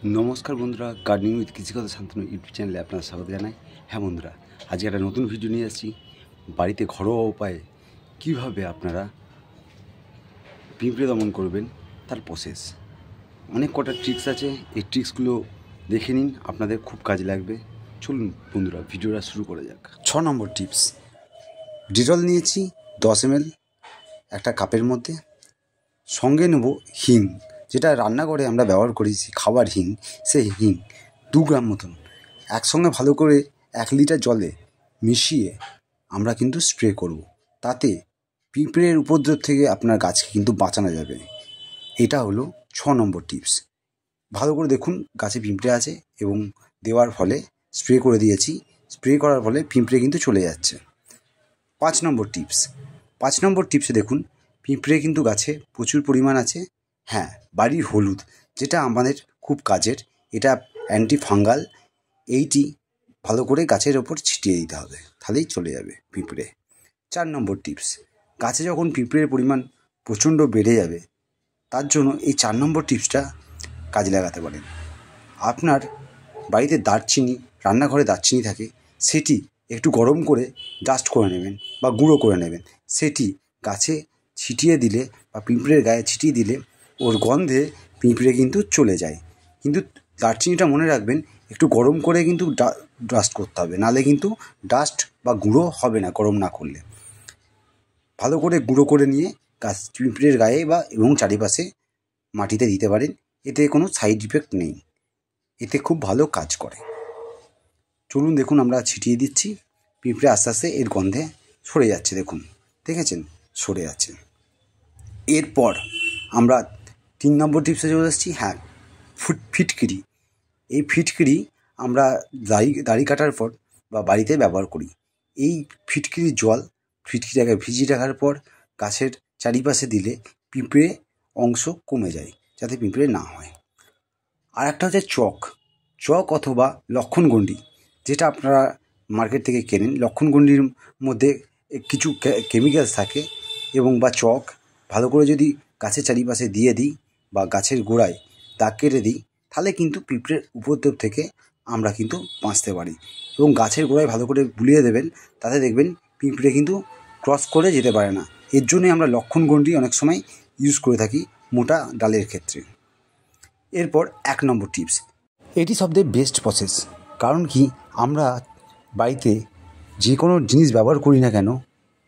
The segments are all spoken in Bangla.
নমস্কার বন্ধুরা, গার্ডেনিং উইথ কৃষিকথা শান্তনু ইউটিউব চ্যানেলে আপনারা স্বাগত জানাই। হ্যাঁ বন্ধুরা, আজকে একটা নতুন ভিডিও নিয়ে আসছি। বাড়িতে ঘরোয়া উপায়ে কীভাবে আপনারা পিঁপড়ে দমন করবেন তার প্রসেস। অনেক কটা ট্রিক্স আছে, এই ট্রিক্সগুলো দেখে নিন, আপনাদের খুব কাজে লাগবে। চলুন বন্ধুরা, ভিডিওটা শুরু করা যাক। 6 নম্বর টিপস, ডিটল নিয়েছি 10 ml একটা কাপের মধ্যে, সঙ্গে নেব হিং, যেটা রান্নাঘরে আমরা ব্যবহার করি, খাবার হিং, সেই হিং 2 গ্রাম মতন একসঙ্গে ভালো করে 1 লিটার জলে মিশিয়ে আমরা কিন্তু স্প্রে করব। তাতে পিঁপড়ের উপদ্রব থেকে আপনার গাছকে কিন্তু বাঁচানো যাবে। এটা হলো 6 নম্বর টিপস। ভালো করে দেখুন, গাছে পিঁপড়ে আছে এবং দেওয়ার ফলে স্প্রে করে দিয়েছি, স্প্রে করার ফলে পিঁপড়ে কিন্তু চলে যাচ্ছে। 5 নম্বর টিপস, 5 নম্বর টিপসে দেখুন, পিঁপড়ে কিন্তু গাছে প্রচুর পরিমাণ আছে। হ্যাঁ, বাড়ির হলুদ, যেটা আমাদের খুব কাজের, এটা অ্যান্টি ফাঙ্গাল, এইটি ভালো করে গাছের ওপর ছিটিয়ে দিতে হবে, তাহলেই চলে যাবে পিঁপড়ে। 4 নম্বর টিপস, গাছে যখন পিঁপড়ের পরিমাণ প্রচণ্ড বেড়ে যাবে, তার জন্য এই 4 নম্বর টিপসটা কাজে লাগাতে পারেন। আপনার বাড়িতে দারচিনি, রান্নাঘরে দারচিনি থাকে, সেটি একটু গরম করে ডাস্ট করে নেবেন বা গুঁড়ো করে নেবেন, সেটি গাছে ছিটিয়ে দিলে বা পিঁপড়ের গায়ে ছিটিয়ে দিলে ওর গন্ধে পিঁপড়ে কিন্তু চলে যায়। কিন্তু দারচিনিটা মনে রাখবেন, একটু গরম করে কিন্তু ডাস্ট করতে হবে, নাহলে কিন্তু ডাস্ট বা গুঁড়ো হবে না গরম না করলে। ভালো করে গুঁড়ো করে নিয়ে গাছ পিঁপড়ের গায়ে বা এবং চারিপাশে মাটিতে দিতে পারেন, এতে কোনো সাইড ইফেক্ট নেই, এতে খুব ভালো কাজ করে। চলুন দেখুন, আমরা ছিটিয়ে দিচ্ছি, পিঁপড়ে আস্তে আস্তে এর গন্ধে সরে যাচ্ছে, দেখুন, দেখেছেন, সরে যাচ্ছে। এরপর আমরা 3 নম্বর টিপসে চলে এসেছি। হ্যাঁ, ফিটকিরি। এই ফিটকিরি আমরা দাড়ি কাটার পর বা বাড়িতে ব্যবহার করি। এই ফিটকিরির জল ফিটকিরিটাকে ভিজিয়ে রাখার পর গাছের চারিপাশে দিলে পিঁপড়ে অংশ কমে যায়, যাতে পিঁপড়ে না হয়। আর একটা হচ্ছে চক অথবা লক্ষণগণ্ডি, যেটা আপনারা মার্কেট থেকে কেনেন। লক্ষণগণ্ডির মধ্যে কিছু কেমিক্যালস থাকে এবং বা চক ভালো করে যদি গাছের চারিপাশে দিয়ে দিই বা গাছের গোড়ায় দাগ কেটে দিই, তাহলে কিন্তু পিঁপড়ের উপদ্রব থেকে আমরা কিন্তু বাঁচতে পারি। এবং গাছের গোড়ায় ভালো করে বুলিয়ে দেবেন, তাতে দেখবেন পিঁপড়ে কিন্তু ক্রস করে যেতে পারে না। এর জন্যই আমরা লক্ষণগণ্ডি অনেক সময় ইউজ করে থাকি মোটা ডালের ক্ষেত্রে। এরপর 1 নম্বর টিপস, এটি সবথেকে বেস্ট প্রসেস। কারণ কি, আমরা বাড়িতে যে কোনো জিনিস ব্যবহার করি না কেন,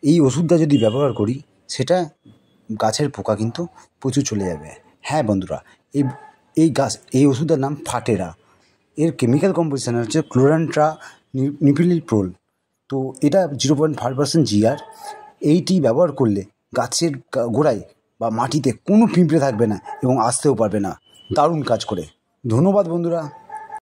এই ওষুধটা যদি ব্যবহার করি, সেটা গাছের পোকা কিন্তু প্রচুর চলে যাবে। হ্যাঁ বন্ধুরা, এই ওষুধটার নাম ফাটেরা। এর কেমিক্যাল কম্পোজিশন হচ্ছে ক্লোরান্ট্রা নিফিলিপ্রোল। তো এটা 0.5% GR। এইটি ব্যবহার করলে গাছের গোড়ায় বা মাটিতে কোনো পিঁপড়ে থাকবে না এবং আসতেও পারবে না। দারুণ কাজ করে। ধন্যবাদ বন্ধুরা।